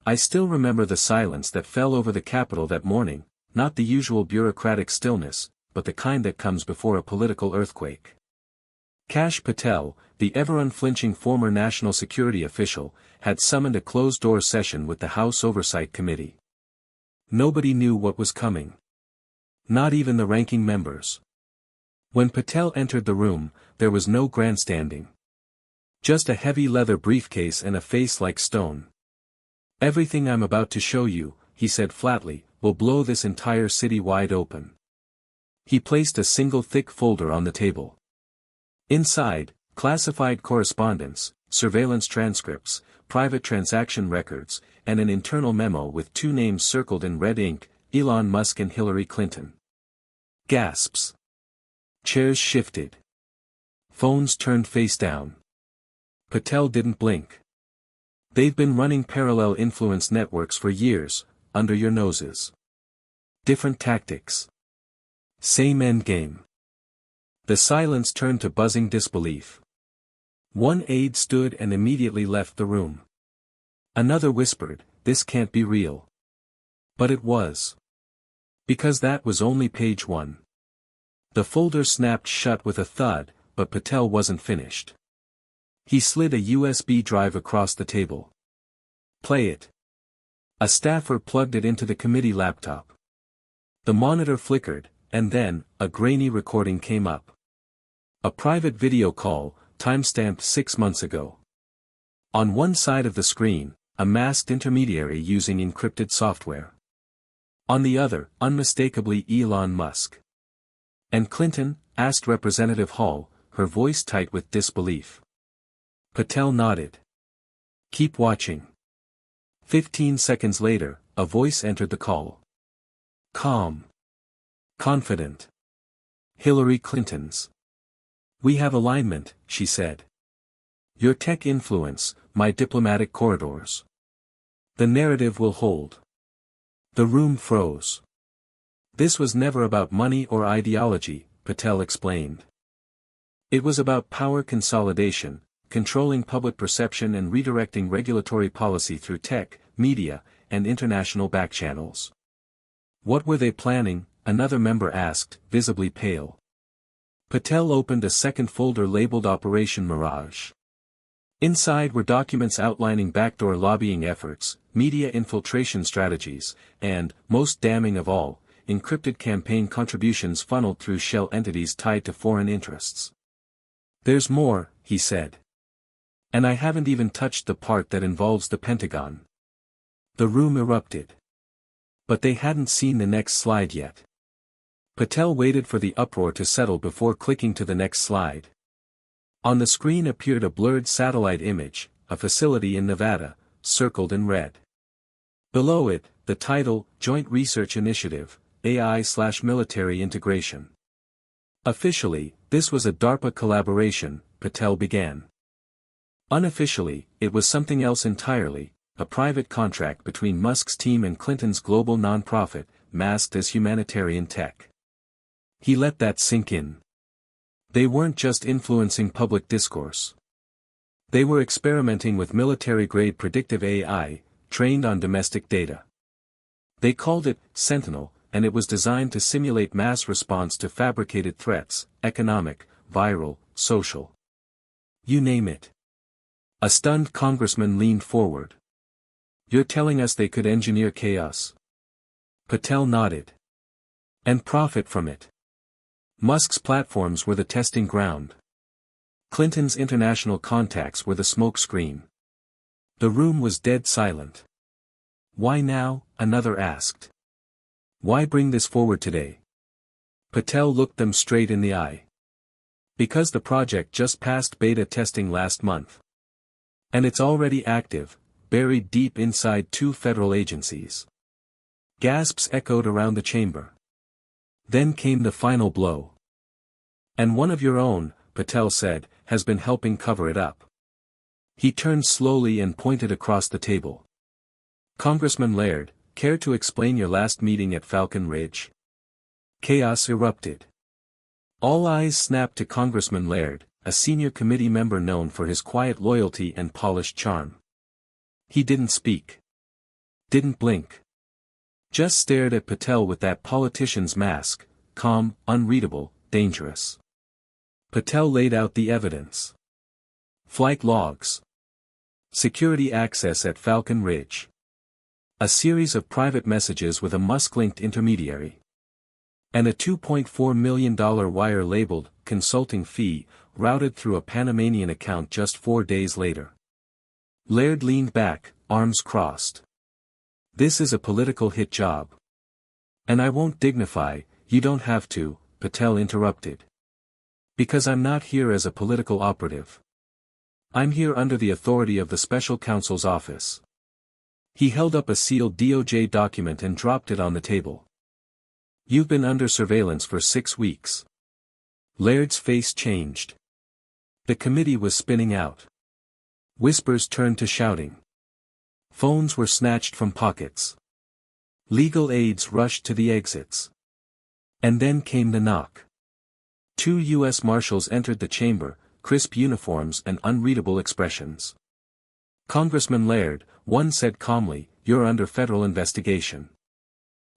I still remember the silence that fell over the Capitol that morning, not the usual bureaucratic stillness, but the kind that comes before a political earthquake. Kash Patel, the ever-unflinching former national security official, had summoned a closed-door session with the House Oversight Committee. Nobody knew what was coming. Not even the ranking members. When Patel entered the room, there was no grandstanding. Just a heavy leather briefcase and a face like stone. "Everything I'm about to show you," he said flatly, "will blow this entire city wide open." He placed a single thick folder on the table. Inside, classified correspondence, surveillance transcripts, private transaction records, and an internal memo with two names circled in red ink, Elon Musk and Hillary Clinton. Gasps. Chairs shifted. Phones turned face down. Patel didn't blink. "They've been running parallel influence networks for years, under your noses. Different tactics. Same endgame." The silence turned to buzzing disbelief. One aide stood and immediately left the room. Another whispered, "This can't be real." But it was. Because that was only page 1. The folder snapped shut with a thud, but Patel wasn't finished. He slid a USB drive across the table. "Play it." A staffer plugged it into the committee laptop. The monitor flickered, and then, a grainy recording came up. A private video call, timestamped 6 months ago. On one side of the screen, a masked intermediary using encrypted software. On the other, unmistakably Elon Musk. "And Clinton?" asked Representative Hall, her voice tight with disbelief. Patel nodded. "Keep watching." 15 seconds later, a voice entered the call. Calm. Confident. "Hillary Clinton's. We have alignment," she said. "Your tech influence, my diplomatic corridors. The narrative will hold." The room froze. "This was never about money or ideology," Patel explained. "It was about power consolidation, controlling public perception and redirecting regulatory policy through tech, media, and international backchannels." "What were they planning?" another member asked, visibly pale. Patel opened a second folder labeled Operation Mirage. Inside were documents outlining backdoor lobbying efforts, media infiltration strategies, and, most damning of all, encrypted campaign contributions funneled through shell entities tied to foreign interests. "There's more," he said. "And I haven't even touched the part that involves the Pentagon." The room erupted. But they hadn't seen the next slide yet. Patel waited for the uproar to settle before clicking to the next slide. On the screen appeared a blurred satellite image, a facility in Nevada, circled in red. Below it, the title, Joint Research Initiative, AI/Military Integration. Officially, this was a DARPA collaboration, Patel began. Unofficially, it was something else entirely, a private contract between Musk's team and Clinton's global nonprofit, masked as humanitarian tech. He let that sink in. They weren't just influencing public discourse. They were experimenting with military-grade predictive AI, trained on domestic data. They called it Sentinel, and it was designed to simulate mass response to fabricated threats, economic, viral, social. You name it. A stunned congressman leaned forward. "You're telling us they could engineer chaos?" Patel nodded. "And profit from it." Musk's platforms were the testing ground. Clinton's international contacts were the smoke screen. The room was dead silent. "Why now?" another asked. "Why bring this forward today?" Patel looked them straight in the eye. "Because the project just passed beta testing last month. And it's already active, buried deep inside 2 federal agencies." Gasps echoed around the chamber. Then came the final blow. "And one of your own," Patel said, "has been helping cover it up." He turned slowly and pointed across the table. "Congressman Laird, care to explain your last meeting at Falcon Ridge?" Chaos erupted. All eyes snapped to Congressman Laird, a senior committee member known for his quiet loyalty and polished charm. He didn't speak. Didn't blink. Just stared at Patel with that politician's mask, calm, unreadable, dangerous. Patel laid out the evidence. Flight logs. Security access at Falcon Ridge. A series of private messages with a Musk-linked intermediary. And a $2.4 million wire labeled, consulting fee, routed through a Panamanian account just 4 days later. Laird leaned back, arms crossed. This is a political hit job. And I won't dignify, you don't have to, Patel interrupted. Because I'm not here as a political operative. I'm here under the authority of the special counsel's office. He held up a sealed DOJ document and dropped it on the table. You've been under surveillance for 6 weeks. Laird's face changed. The committee was spinning out. Whispers turned to shouting. Phones were snatched from pockets. Legal aides rushed to the exits. And then came the knock. 2 U.S. Marshals entered the chamber, crisp uniforms and unreadable expressions. Congressman Laird, one said calmly, you're under federal investigation.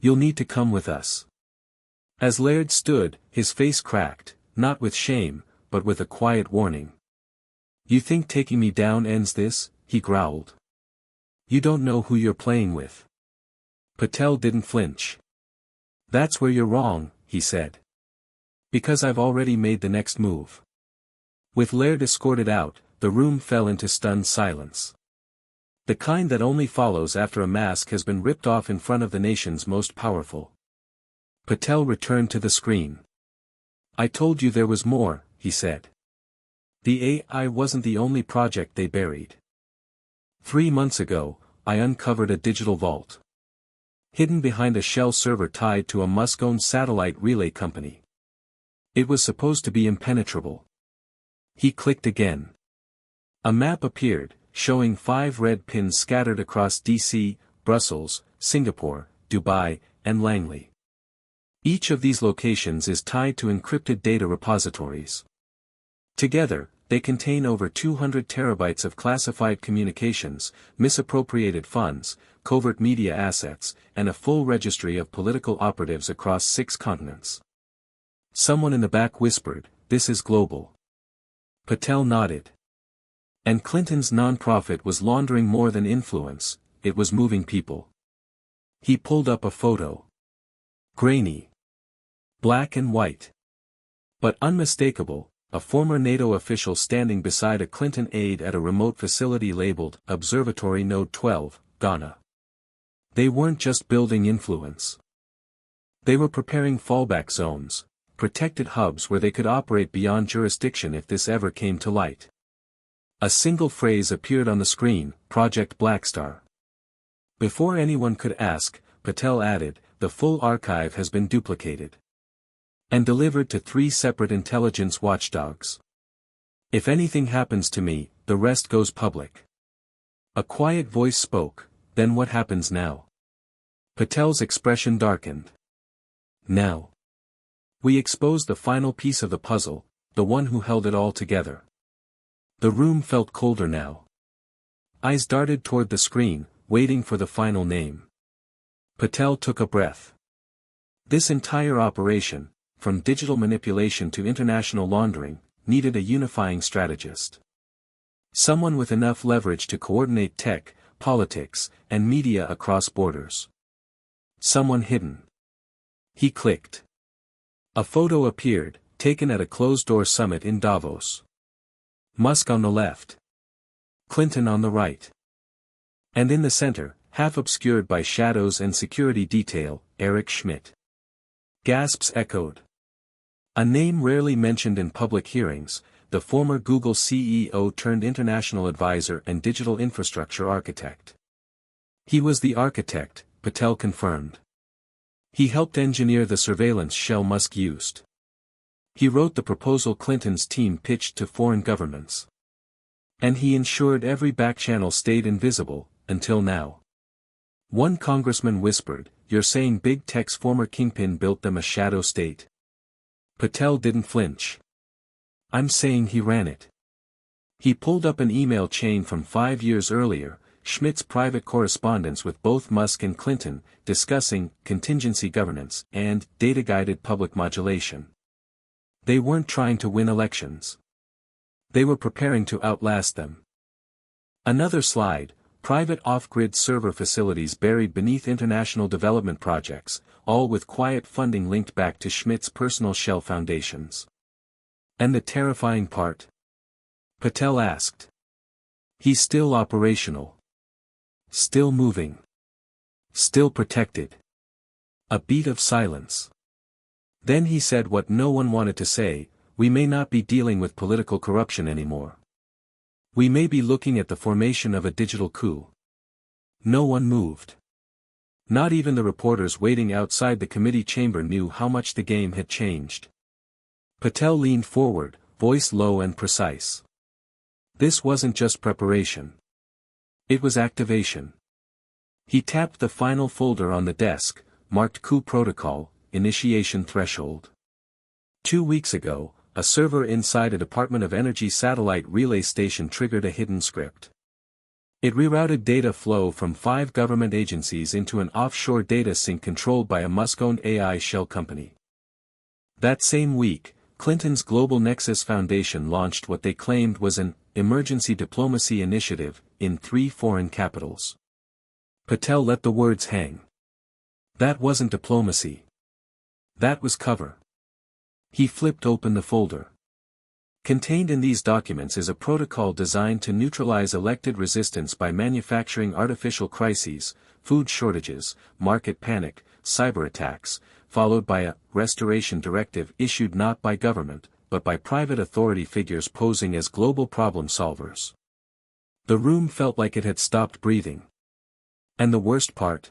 You'll need to come with us. As Laird stood, his face cracked, not with shame, but with a quiet warning. You think taking me down ends this? He growled. You don't know who you're playing with. Patel didn't flinch. That's where you're wrong, he said. Because I've already made the next move. With Laird escorted out, the room fell into stunned silence. The kind that only follows after a mask has been ripped off in front of the nation's most powerful. Patel returned to the screen. I told you there was more, he said. The AI wasn't the only project they buried. 3 months ago, I uncovered a digital vault. Hidden behind a shell server tied to a Musk-owned satellite relay company. It was supposed to be impenetrable. He clicked again. A map appeared, showing 5 red pins scattered across DC, Brussels, Singapore, Dubai, and Langley. Each of these locations is tied to encrypted data repositories. Together, they contain over 200 terabytes of classified communications, misappropriated funds, covert media assets, and a full registry of political operatives across 6 continents. Someone in the back whispered, "This is global." Patel nodded. And Clinton's nonprofit was laundering more than influence, it was moving people. He pulled up a photo. Grainy. Black and white. But unmistakable, a former NATO official standing beside a Clinton aide at a remote facility labeled Observatory Node 12, Ghana. They weren't just building influence. They were preparing fallback zones, protected hubs where they could operate beyond jurisdiction if this ever came to light. A single phrase appeared on the screen, Project Blackstar. Before anyone could ask, Patel added, the full archive has been duplicated. And delivered to 3 separate intelligence watchdogs. If anything happens to me, the rest goes public. A quiet voice spoke, then what happens now? Patel's expression darkened. Now. We expose the final piece of the puzzle, the one who held it all together. The room felt colder now. Eyes darted toward the screen, waiting for the final name. Patel took a breath. This entire operation, from digital manipulation to international laundering, needed a unifying strategist. Someone with enough leverage to coordinate tech, politics, and media across borders. Someone hidden. He clicked. A photo appeared, taken at a closed-door summit in Davos. Musk on the left. Clinton on the right. And in the center, half obscured by shadows and security detail, Eric Schmidt. Gasps echoed. A name rarely mentioned in public hearings, the former Google CEO turned international advisor and digital infrastructure architect. He was the architect, Patel confirmed. He helped engineer the surveillance shell Musk used. He wrote the proposal Clinton's team pitched to foreign governments. And he ensured every backchannel stayed invisible, until now. One congressman whispered, "You're saying big tech's former kingpin built them a shadow state?" Patel didn't flinch. "I'm saying he ran it." He pulled up an email chain from 5 years earlier, Schmidt's private correspondence with both Musk and Clinton, discussing contingency governance and data-guided public modulation. They weren't trying to win elections. They were preparing to outlast them. Another slide, private off-grid server facilities buried beneath international development projects, all with quiet funding linked back to Schmidt's personal shell foundations. And the terrifying part? Patel asked. He's still operational. Still moving. Still protected. A beat of silence. Then he said what no one wanted to say, we may not be dealing with political corruption anymore. We may be looking at the formation of a digital coup. No one moved. Not even the reporters waiting outside the committee chamber knew how much the game had changed. Patel leaned forward, voice low and precise. This wasn't just preparation. It was activation. He tapped the final folder on the desk, marked coup protocol, initiation threshold. 2 weeks ago, a server inside a Department of Energy satellite relay station triggered a hidden script. It rerouted data flow from 5 government agencies into an offshore data sink controlled by a Musk-owned AI shell company. That same week, Clinton's Global Nexus Foundation launched what they claimed was an emergency diplomacy initiative in 3 foreign capitals. Patel let the words hang. That wasn't diplomacy. That was cover. He flipped open the folder. Contained in these documents is a protocol designed to neutralize elected resistance by manufacturing artificial crises, food shortages, market panic, cyber attacks, followed by a restoration directive issued not by government, but by private authority figures posing as global problem solvers. The room felt like it had stopped breathing. And the worst part?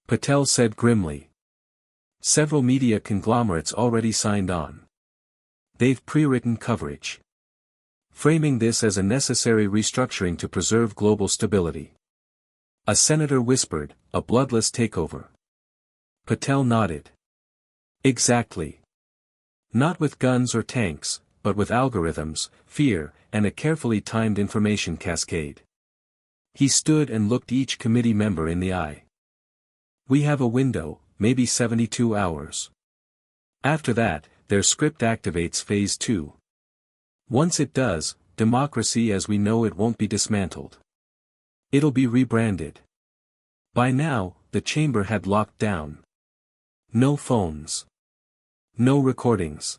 Patel said grimly. Several media conglomerates already signed on. They've pre-written coverage. Framing this as a necessary restructuring to preserve global stability. A senator whispered, a bloodless takeover. Patel nodded. Exactly. Not with guns or tanks, but with algorithms, fear, and a carefully timed information cascade. He stood and looked each committee member in the eye. We have a window, maybe 72 hours. After that, their script activates phase 2. Once it does, democracy as we know it won't be dismantled. It'll be rebranded. By now, the chamber had locked down. No phones. No recordings.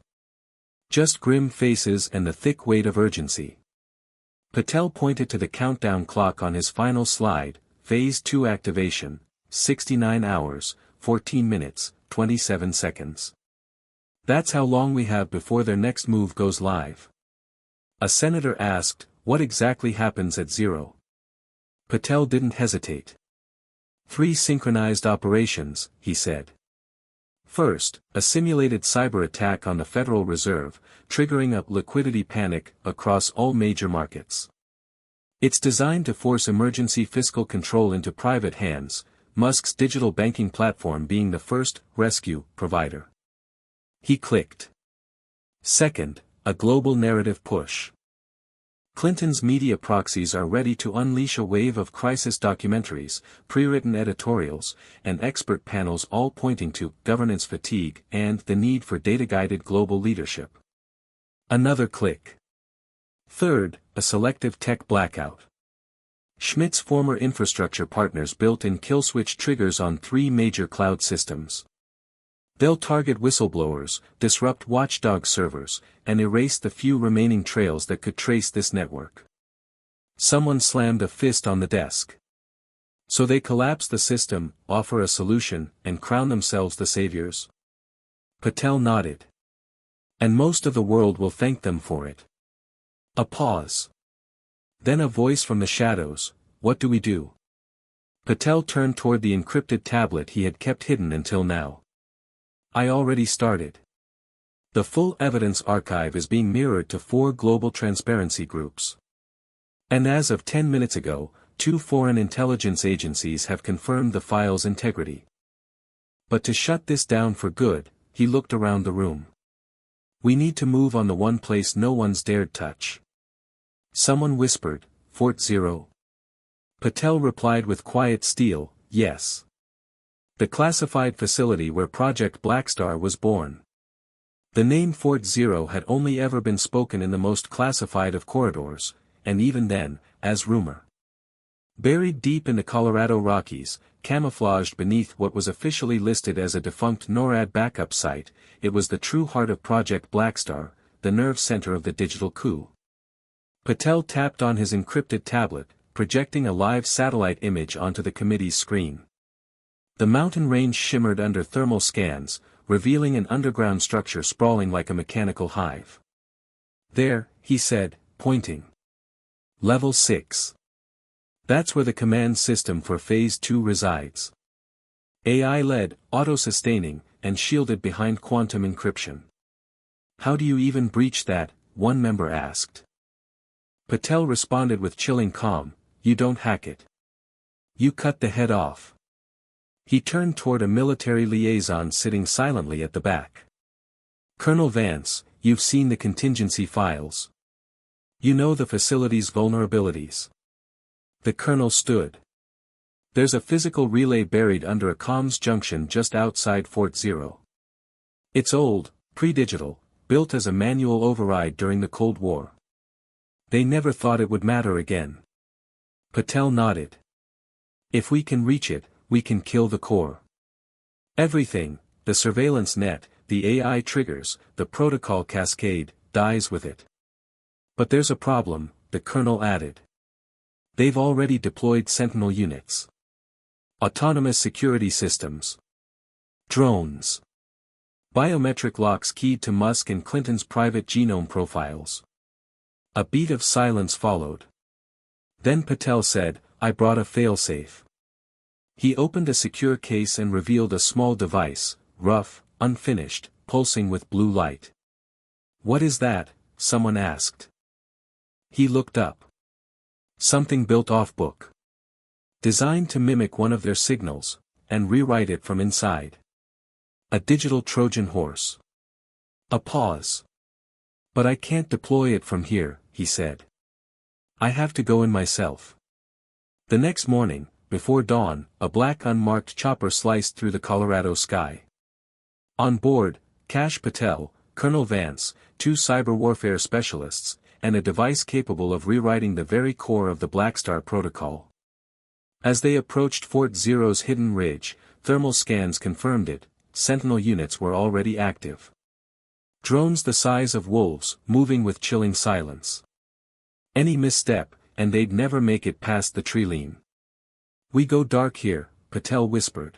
Just grim faces and the thick weight of urgency. Patel pointed to the countdown clock on his final slide, phase 2 activation, 69 hours, 14 minutes, 27 seconds. That's how long we have before their next move goes live. A senator asked, what exactly happens at 0? Patel didn't hesitate. 3 synchronized operations, he said. First, a simulated cyber attack on the Federal Reserve, triggering a liquidity panic across all major markets. It's designed to force emergency fiscal control into private hands, Musk's digital banking platform being the first rescue provider. He clicked. Second, a global narrative push. Clinton's media proxies are ready to unleash a wave of crisis documentaries, pre-written editorials, and expert panels all pointing to governance fatigue and the need for data-guided global leadership. Another click. Third, a selective tech blackout. Schmidt's former infrastructure partners built in kill switch triggers on 3 major cloud systems. They'll target whistleblowers, disrupt watchdog servers, and erase the few remaining trails that could trace this network. Someone slammed a fist on the desk. So they collapse the system, offer a solution, and crown themselves the saviors? Patel nodded. And most of the world will thank them for it. A pause. Then a voice from the shadows, what do we do? Patel turned toward the encrypted tablet he had kept hidden until now. I already started. The full evidence archive is being mirrored to 4 global transparency groups. And as of 10 minutes ago, 2 foreign intelligence agencies have confirmed the file's integrity. But to shut this down for good, he looked around the room. We need to move on the one place no one's dared touch. Someone whispered, Fort Zero. Patel replied with quiet steel, yes. The classified facility where Project Blackstar was born. The name Fort Zero had only ever been spoken in the most classified of corridors, and even then, as rumor. Buried deep in the Colorado Rockies, camouflaged beneath what was officially listed as a defunct NORAD backup site, it was the true heart of Project Blackstar, the nerve center of the digital coup. Patel tapped on his encrypted tablet, projecting a live satellite image onto the committee's screen. The mountain range shimmered under thermal scans, revealing an underground structure sprawling like a mechanical hive. There, he said, pointing. Level 6. That's where the command system for Phase 2 resides. AI-led, auto-sustaining, and shielded behind quantum encryption. How do you even breach that? One member asked. Patel responded with chilling calm, you don't hack it. You cut the head off. He turned toward a military liaison sitting silently at the back. Colonel Vance, you've seen the contingency files. You know the facility's vulnerabilities. The colonel stood. There's a physical relay buried under a comms junction just outside Fort Zero. It's old, pre-digital, built as a manual override during the Cold War. They never thought it would matter again. Patel nodded. If we can reach it, we can kill the core. Everything, the surveillance net, the AI triggers, the protocol cascade, dies with it. But there's a problem, the colonel added. They've already deployed Sentinel units. Autonomous security systems. Drones. Biometric locks keyed to Musk and Clinton's private genome profiles. A beat of silence followed. Then Patel said, I brought a failsafe. He opened a secure case and revealed a small device, rough, unfinished, pulsing with blue light. What is that? Someone asked. He looked up. Something built off-book. Designed to mimic one of their signals, and rewrite it from inside. A digital Trojan horse. A pause. But I can't deploy it from here, he said. I have to go in myself. The next morning, before dawn, a black unmarked chopper sliced through the Colorado sky. On board, Kash Patel, Colonel Vance, 2 cyber warfare specialists, and a device capable of rewriting the very core of the Blackstar protocol. As they approached Fort Zero's hidden ridge, thermal scans confirmed it, Sentinel units were already active. Drones the size of wolves, moving with chilling silence. Any misstep, and they'd never make it past the tree line. We go dark here, Patel whispered.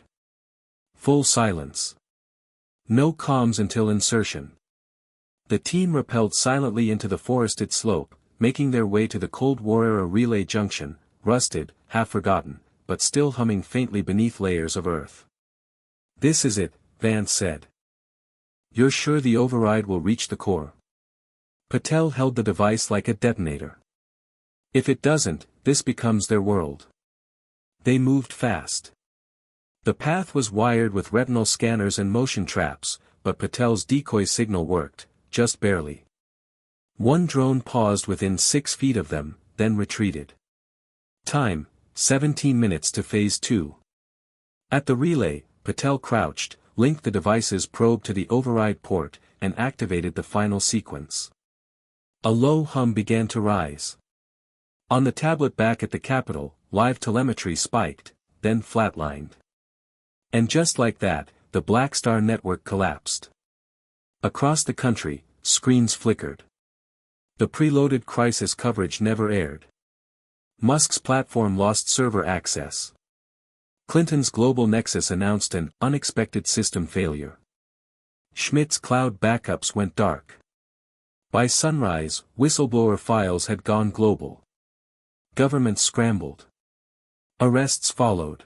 Full silence. No comms until insertion. The team rappelled silently into the forested slope, making their way to the Cold War-era relay junction, rusted, half-forgotten, but still humming faintly beneath layers of earth. This is it, Vance said. You're sure the override will reach the core? Patel held the device like a detonator. If it doesn't, this becomes their world. They moved fast. The path was wired with retinal scanners and motion traps, but Patel's decoy signal worked, just barely. One drone paused within 6 feet of them, then retreated. Time, 17 minutes to Phase 2. At the relay, Patel crouched, linked the device's probe to the override port, and activated the final sequence. A low hum began to rise. On the tablet back at the Capitol, live telemetry spiked, then flatlined. And just like that, the Blackstar network collapsed. Across the country, screens flickered. The preloaded crisis coverage never aired. Musk's platform lost server access. Clinton's global nexus announced an unexpected system failure. Schmidt's cloud backups went dark. By sunrise, whistleblower files had gone global. Governments scrambled. Arrests followed.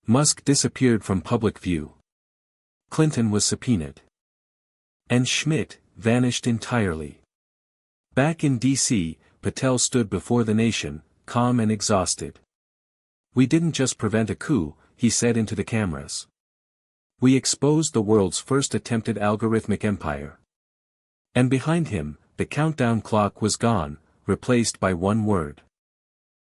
Musk disappeared from public view. Clinton was subpoenaed. And Schmidt vanished entirely. Back in D.C., Patel stood before the nation, calm and exhausted. We didn't just prevent a coup, he said into the cameras. We exposed the world's first attempted algorithmic empire. And behind him, the countdown clock was gone, replaced by one word.